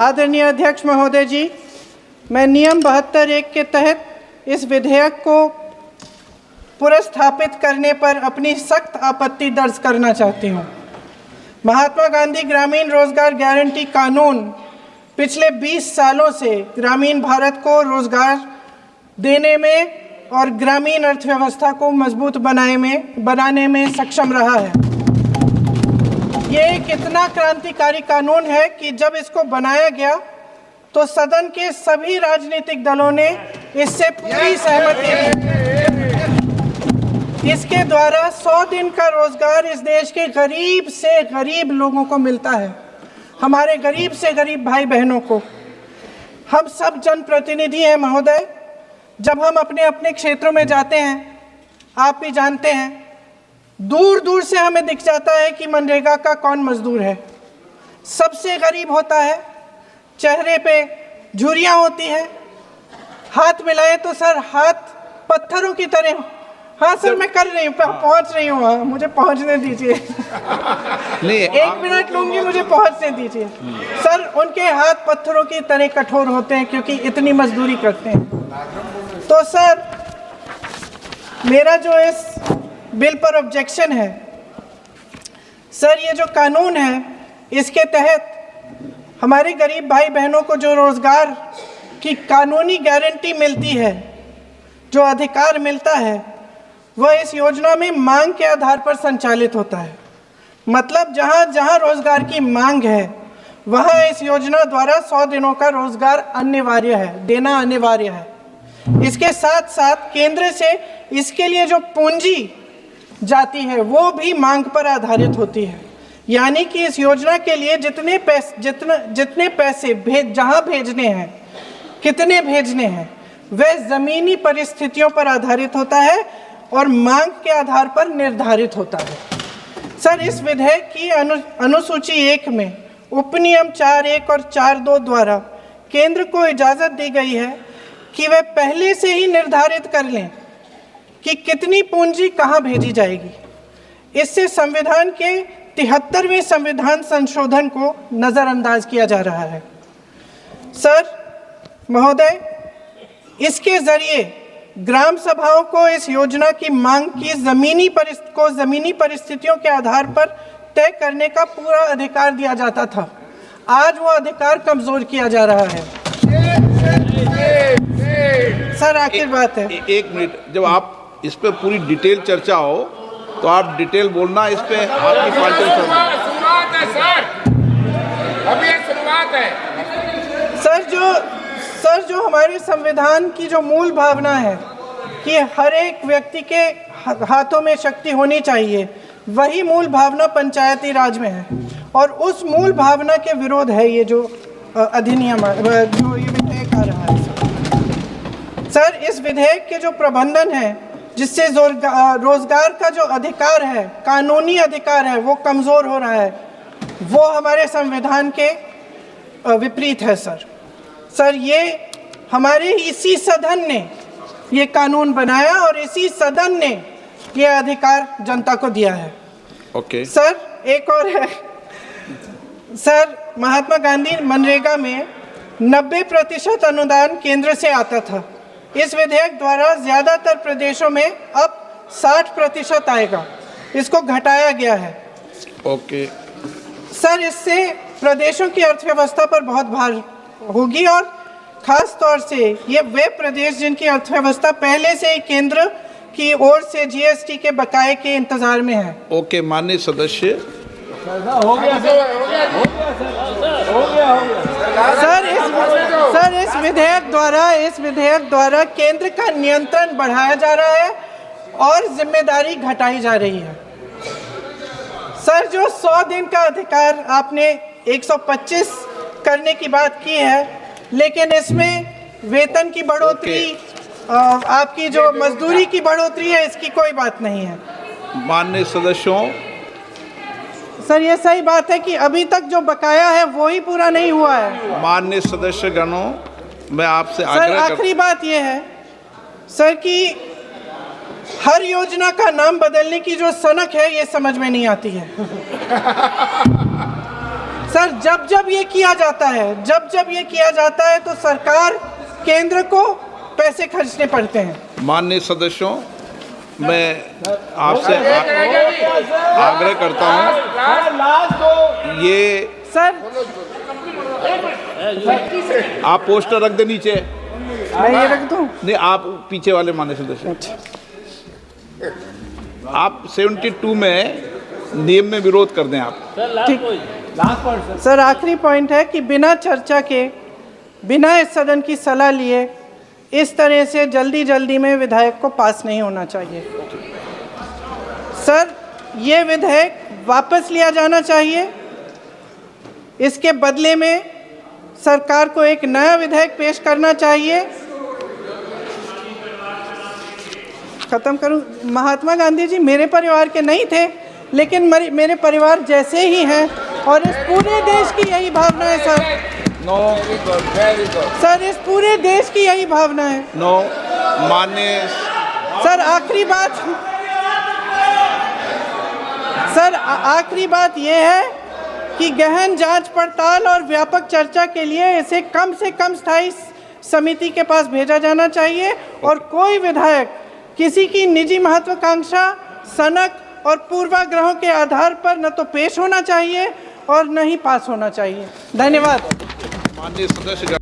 आदरणीय अध्यक्ष महोदय जी, मैं नियम 72(1) के तहत इस विधेयक को पुनर्स्थापित करने पर अपनी सख्त आपत्ति दर्ज करना चाहती हूँ। महात्मा गांधी ग्रामीण रोजगार गारंटी कानून पिछले 20 सालों से ग्रामीण भारत को रोजगार देने में और ग्रामीण अर्थव्यवस्था को मजबूत बनाने में सक्षम रहा है। ये एक इतना क्रांतिकारी कानून है कि जब इसको बनाया गया तो सदन के सभी राजनीतिक दलों ने इससे पूरी सहमति दी। इसके द्वारा 100 दिन का रोजगार इस देश के गरीब से गरीब लोगों को मिलता है, हमारे गरीब से गरीब भाई बहनों को। हम सब जनप्रतिनिधि हैं महोदय। जब हम अपने अपने क्षेत्रों में जाते हैं, आप भी जानते हैं, दूर दूर से हमें दिख जाता है कि मनरेगा का कौन मजदूर है। सबसे गरीब होता है, चेहरे पे झुर्रियाँ होती हैं, हाथ मिलाए तो सर हाथ पत्थरों की तरह। हाँ सर, मैं कर रही हूँ, पहुँच रही हूँ, हाँ मुझे पहुँचने दीजिए। नहीं, 1 मिनट लूँगी, मुझे पहुँचने दीजिए। सर, उनके हाथ पत्थरों की तरह कठोर होते हैं क्योंकि इतनी मजदूरी करते हैं। तो सर, मेरा जो इस बिल पर ऑब्जेक्शन है, सर ये जो कानून है, इसके तहत हमारे गरीब भाई बहनों को जो रोजगार की कानूनी गारंटी मिलती है, जो अधिकार मिलता है, वह इस योजना में मांग के आधार पर संचालित होता है। मतलब जहाँ जहाँ रोजगार की मांग है, वहाँ इस योजना द्वारा 100 दिनों का रोजगार अनिवार्य है, देना अनिवार्य है। इसके साथ साथ केंद्र से इसके लिए जो पूंजी जाती है वो भी मांग पर आधारित होती है। यानी कि इस योजना के लिए जितने पैसे जहां भेजने हैं, कितने भेजने हैं, वह जमीनी परिस्थितियों पर आधारित होता है और मांग के आधार पर निर्धारित होता है। सर, इस विधेयक की अनुसूची 1 में उपनियम 4(1) और 4(2) द्वारा केंद्र को इजाज़त दी गई है कि वह पहले से ही निर्धारित कर लें कि कितनी पूंजी कहाँ भेजी जाएगी। इससे संविधान के 73वें संविधान संशोधन को नज़रअंदाज किया जा रहा है। सर महोदय, इसके जरिए ग्राम सभाओं को इस योजना की मांग की ज़मीनी परिस्थितियों के आधार पर तय करने का पूरा अधिकार दिया जाता था। आज वो अधिकार कमज़ोर किया जा रहा है। सर, आखिर बात है, 1 मिनट, जब आप इस पे पूरी डिटेल चर्चा हो तो आप डिटेल बोलना। इस पे आपकी पार्टी शुरुआत है सर, अभी शुरुआत है। सर जो हमारे संविधान की जो मूल भावना है कि हर एक व्यक्ति के हाथों में शक्ति होनी चाहिए, वही मूल भावना पंचायती राज में है और उस मूल भावना के विरोध है ये जो अधिनियम, जो ये विधेयक आ रहा है। सर, इस विधेयक के जो प्रबंधन है, जिससे रोजगार का जो अधिकार है, कानूनी अधिकार है, वो कमज़ोर हो रहा है, वो हमारे संविधान के विपरीत है। सर ये हमारे इसी सदन ने ये कानून बनाया और इसी सदन ने ये अधिकार जनता को दिया है। ओके। सर, एक और है सर, महात्मा गांधी मनरेगा में 90% अनुदान केंद्र से आता था। इस विधेयक द्वारा ज़्यादातर प्रदेशों में अब 60% आएगा, इसको घटाया गया है। ओके। सर, इससे प्रदेशों की अर्थव्यवस्था पर बहुत भार होगी और खास तौर से ये वे प्रदेश जिनकी अर्थव्यवस्था पहले से ही केंद्र की ओर से जीएसटी के बकाये के इंतजार में है। ओके, माननीय सदस्य। हो गया। सर, इस विधेयक द्वारा केंद्र का नियंत्रण बढ़ाया जा रहा है और जिम्मेदारी घटाई जा रही है। सर, जो 100 दिन का अधिकार आपने 125 करने की बात की है, लेकिन इसमें वेतन की बढ़ोतरी, आपकी जो मजदूरी की बढ़ोतरी है, इसकी कोई बात नहीं है। माननीय सदस्यों। सर, ये सही बात है कि अभी तक जो बकाया है वो ही पूरा नहीं हुआ है। माननीय सदस्य गणों, मैं आपसे सर, आखिरी बात ये है सर कि हर योजना का नाम बदलने की जो सनक है, ये समझ में नहीं आती है। सर जब जब ये किया जाता है, तो सरकार केंद्र को पैसे खर्चने पड़ते हैं। माननीय सदस्यों, मैं आपसे आग्रह करता हूं, ये सर आप पोस्टर रख दे नीचे। मैं ये रख दूं? नहीं, आप पीछे वाले माननीय सदस्य, आप 72 में नियम में विरोध कर दें आप। ठीक। सर आखिरी पॉइंट है कि बिना चर्चा के, बिना इस सदन की सलाह लिए इस तरह से जल्दी जल्दी में विधेयक को पास नहीं होना चाहिए। सर ये विधेयक वापस लिया जाना चाहिए। इसके बदले में सरकार को एक नया विधेयक पेश करना चाहिए। खत्म करूं? महात्मा गांधी जी मेरे परिवार के नहीं थे, लेकिन मेरे परिवार जैसे ही हैं, और इस पूरे देश की यही भावना है सर। नो, सर इस पूरे देश की यही भावना है। नो, माननीय सर आखिरी बात, सर आखिरी बात यह है कि गहन जांच पड़ताल और व्यापक चर्चा के लिए इसे कम से कम स्थायी समिति के पास भेजा जाना चाहिए, और कोई विधायक किसी की निजी महत्वाकांक्षा, सनक और पूर्वाग्रहों के आधार पर न तो पेश होना चाहिए और न ही पास होना चाहिए। धन्यवाद। माननीय सदस्य।